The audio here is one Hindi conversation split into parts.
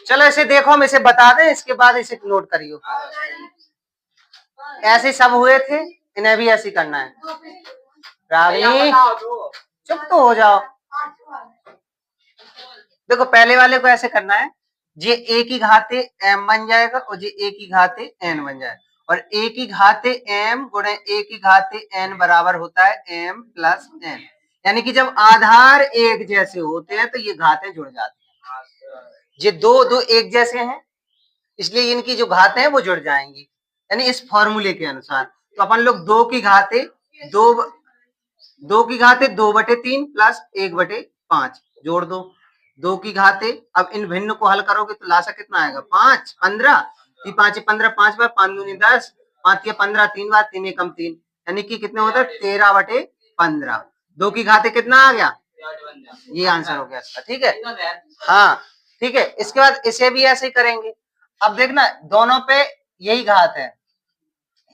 चलो इसे देखो, हम इसे बता दें, इसके बाद इसे नोट करियो। ऐसे सब हुए थे, इन्हें भी ऐसे करना है। रागिनी चुप तो हो जाओ। देखो पहले वाले को ऐसे करना है, ये ए की घाते m बन जाएगा और ये ए की घाते n बन जाएगा, और ए की घाते m गुणे ए की घाते n बराबर होता है m प्लस n। यानी कि जब आधार एक जैसे होते हैं तो ये घातें जुड़ जाती हैं। ये दो दो एक जैसे हैं, इसलिए इनकी जो घातें हैं वो जुड़ जाएंगी, यानी इस फॉर्मूले के अनुसार। तो अपन लोग दो की घाते दो की घाते 2/3 प्लस 1/5 जोड़ दो। दो की घाते, अब इन भिन्न को हल करोगे तो लासा कितना आएगा 5, 15, 5 15, 5 बार 5 दूनी 10, 5 15, 3 बार 3 एकम 3, यानी कि कितने होता है 13/15। दो की घाते कितना आ गया, ये आंसर हो गया इसका। ठीक है, हाँ ठीक है। इसके बाद इसे भी ऐसे ही करेंगे। अब देखना दोनों पे यही घात है,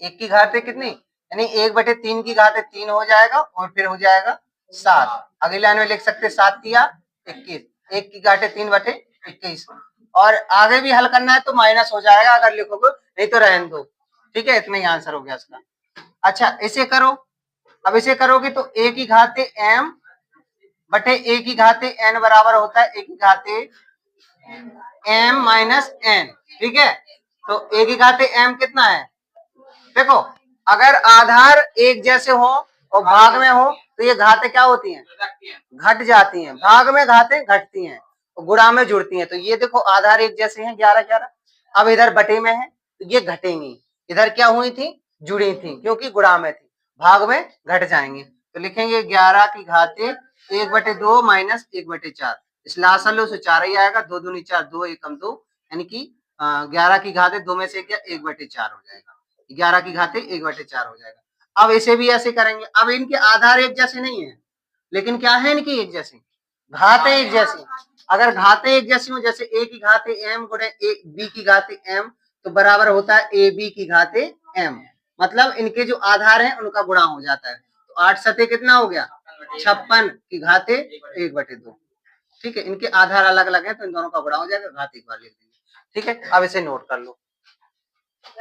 एक की घाते कितनी, यानी 1/3 की घाते 3 हो जाएगा और फिर हो जाएगा 7। अगली लाइन में लिख सकते 7 तिया 21, एक की घाटे 3/21, और आगे भी हल करना है तो माइनस हो जाएगा अगर लिखोगे, नहीं तो रहने दो। ठीक है, इतना ही आंसर हो गया इसका। अच्छा इसे करो, अब इसे करोगे तो ए की घाते m बटे ए की घाते n बराबर होता है ए की घाते m माइनस n। ठीक है, तो ए की घाते m कितना है, देखो अगर आधार एक जैसे हो और भाग में हो तो ये घातें क्या होती हैं, घट जाती हैं। भाग में घातें घटती हैं और गुणा में जुड़ती हैं। तो ये देखो आधार एक जैसे हैं 11 11, अब इधर बटे में है तो ये घटेंगी, इधर क्या हुई थी, जुड़ी थी, क्योंकि गुणा में थी, भाग में घट जाएंगे। तो लिखेंगे 11 की घाते 1/2 माइनस 1/4, इस लासल से 4 ही आएगा, 2 दूनी 4, 2 एकम 2, यानी कि 11 की घाते 2 में से क्या 1/4 हो जाएगा, 11 की घाते 1/4 हो जाएगा। अब इसे भी ऐसे करेंगे। अब इनके आधार एक जैसे नहीं है, लेकिन क्या है इनकी एक जैसी, घातें एक जैसी। अगर घातें एक जैसी हो, जैसे ए की घाते m गुणे बी की घाते m, तो बराबर होता है ए बी की घाते m, मतलब इनके जो आधार हैं उनका गुणा हो जाता है। तो 8 सते कितना हो गया 56 की घाते 1/2। ठीक है, इनके आधार अलग अलग है तो इन दोनों का गुणा हो जाएगा, घात एक बार लिख देंगे। ठीक है, अब इसे नोट कर लो।